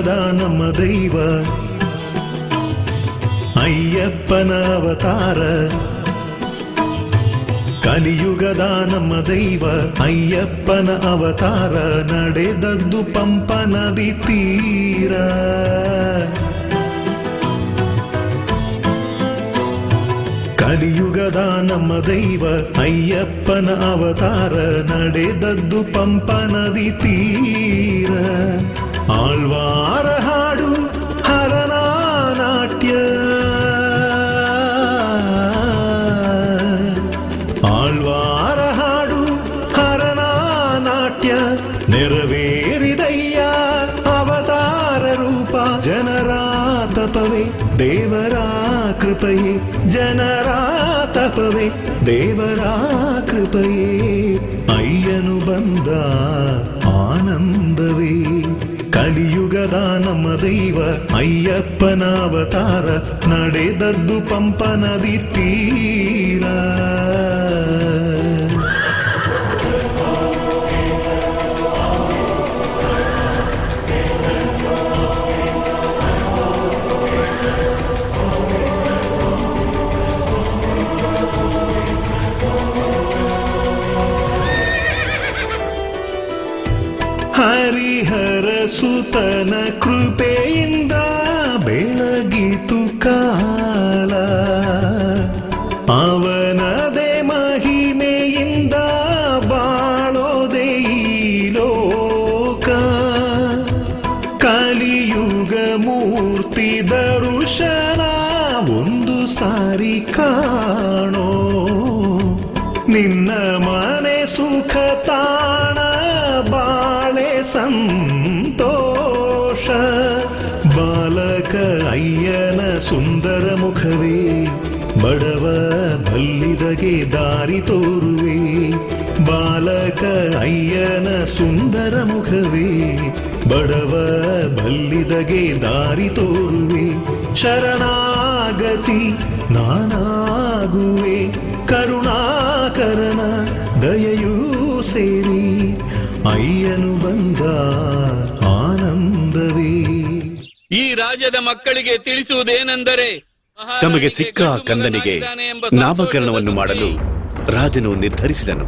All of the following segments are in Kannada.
ಕಲಿಯುಗದ ನಮ್ಮ ದೈವ ಅಯ್ಯಪ್ಪನ ಅವತಾರ. ಕಲಿಯುಗದ ನಮ್ಮ ದೈವ ಅಯ್ಯಪ್ಪನ ಅವತಾರ, ನಡೆದದ್ದು ಪಂಪ ನದಿ ತೀರ. ಕಲಿಯುಗದ ನಮ್ಮ ದೈವ ಅಯ್ಯಪ್ಪನ ಅವತಾರ, ನಡೆದದ್ದು ಪಂಪ ನದಿ ತೀರ. ಆಳ್ವಾರ ಹಾಡು ಹರನ ನಾಟ್ಯ, ಆಳ್ವಾರ ಹಾಡು ಹರನ ನಾಟ್ಯ, ನೆರವೇರಿದಯ್ಯ ಅವತಾರ ರೂಪ. ಜನರ ತಪವೇ ದೇವರ ಕೃಪೆಯೇ, ಜನರ ತಪವೇ ದೇವರ ಕೃಪೆಯೇ. ಅಯ್ಯನು ಬಂದ ಆನಂದವೇ, ಕಲಿಯುಗದ ನಮ್ಮ ದೈವ ಅಯ್ಯಪ್ಪನ ಅವತಾರ, ನಡೆದದ್ದು ಪಂಪ ನದಿ ತೀರ. ಹರಿಹರ ಸುತನ ಕೃಪೆಯಿಂದ ಬೆಳಗಿತು ಕಾಲ, ಅವನದೇ ಮಹಿಮೆಯಿಂದ ಬಾಳೋದೆ ಈ ಲೋಕ. ಕಲಿಯುಗ ಮೂರ್ತಿ ದರ್ಶನ ಒಂದು ಸಾರಿ ಕಾಣೋ, ನಿನ್ನ ಮನೆ ಸುಖ ತಾಣ ಬಾಳೆ ಸಂತೋಷ. ಬಾಲಕ ಅಯ್ಯನ ಸುಂದರ ಮುಖವೇ, ಬಡವ ಬಲ್ಲಿದಗೆ ದಾರಿ ತೋರುವೆ. ಬಾಲಕ ಅಯ್ಯನ ಸುಂದರ ಮುಖವೇ, ಬಡವ ಬಲ್ಲಿದಗೆ ದಾರಿ ತೋರುವೆ. ಶರಣಾಗತಿ ನಾನಾಗುವೆ, ಕರುಣಾಕರನ ದಯೆಯೂ ಸೇರಿ ಅಯ್ಯನು ಬಂದ ಆನಂದವೇ. ಈ ರಾಜ್ಯದ ಮಕ್ಕಳಿಗೆ ತಿಳಿಸುವುದೇನೆಂದರೆ, ತಮಗೆ ಸಿಕ್ಕ ಕಂದನಿಗೆ ನಾಮಕರಣವನ್ನು ಮಾಡಲು ರಾಜನು ನಿರ್ಧರಿಸಿದನು.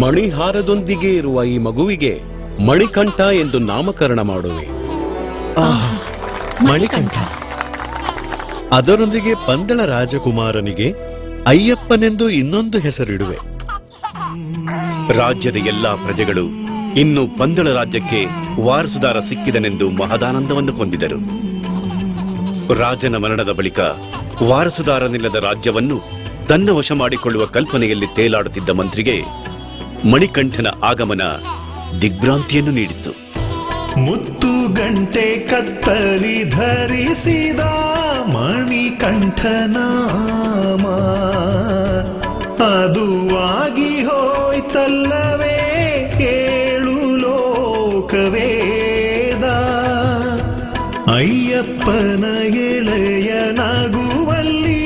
ಮಣಿಹಾರದೊಂದಿಗೆ ಇರುವ ಈ ಮಗುವಿಗೆ ಮಣಿಕಂಠ ಎಂದು ನಾಮಕರಣ ಮಾಡುವೆ. ಮಣಿಕಂಠ. ಅದರೊಂದಿಗೆ ಪಂದಳ ರಾಜಕುಮಾರನಿಗೆ ಅಯ್ಯಪ್ಪನೆಂದು ಇನ್ನೊಂದು ಹೆಸರಿಡುವೆ. ರಾಜ್ಯದ ಎಲ್ಲಾ ಪ್ರಜೆಗಳು ಇನ್ನು ಪಂದಳ ರಾಜ್ಯಕ್ಕೆ ವಾರಸುದಾರ ಸಿಕ್ಕಿದನೆಂದು ಮಹದಾನಂದವನ್ನು ಹೊಂದಿದರು. ರಾಜನ ಮರಣದ ಬಳಿಕ ವಾರಸುದಾರನಿಲ್ಲದ ರಾಜ್ಯವನ್ನು ತನ್ನ ವಶ ಮಾಡಿಕೊಳ್ಳುವ ಕಲ್ಪನೆಯಲ್ಲಿ ತೇಲಾಡುತ್ತಿದ್ದ ಮಂತ್ರಿಗೆ ಮಣಿಕಂಠನ ಆಗಮನ ದಿಗ್ಭ್ರಾಂತಿಯನ್ನು ನೀಡಿತು. ಮುತ್ತು ಗಂಟೆ ಕತ್ತಲಿ ಧರಿಸಿದ ಮಣಿಕಂಠನಾಮ, ಅದುವಾಗಿ ಹೋಯ್ತಲ್ಲವೇ ಏಳು ಲೋಕವೇದ. ಅಯ್ಯಪ್ಪನ ಎಳೆಯ ನಗುವಲ್ಲಿ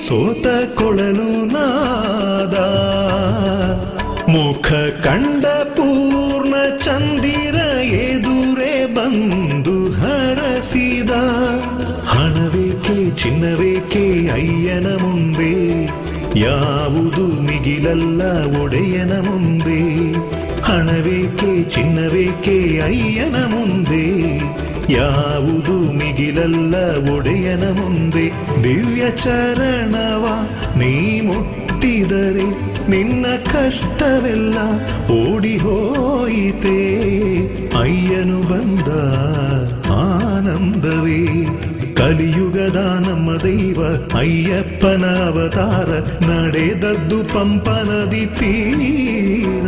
ಸೋತ ಕೊಳಲು ನಾದ, ಮುಖ ಕಂಡ ಪೂರ್ಣ ಚಂದಿರ ಎದುರೇ ಬಂದು ಹರಸಿದ. ಹಣವೇಕೆ ಚಿನ್ನವೇಕೆ ಅಯ್ಯನ ಮುಂದೆ, ಯಾವುದು ಮಿಗಿಲಲ್ಲ ಒಡೆಯನ ಮುಂದೆ. ಹಣವೇಕೆ ಚಿನ್ನವೇಕೆ ಅಯ್ಯನ ಮುಂದೆ, ಯಾವುದು ಮಿಗಿಲಲ್ಲ ಒಡೆಯನ ಮುಂದೆ. ದಿವ್ಯ ಚರಣವ ನೀ ಮುಟ್ಟಿದರೆ ನಿನ್ನ ಕಷ್ಟವೆಲ್ಲ ಓಡಿ ಹೋಯಿತೆ. ಅಯ್ಯನು ಬಂದ ಆನಂದವೇ, ಕಲಿಯುಗದ ನಮ್ಮ ದೈವ ಅಯ್ಯಪ್ಪನ ಅವತಾರ, ನಡೆದದ್ದು ಪಂಪ ನದಿ ತೀರ.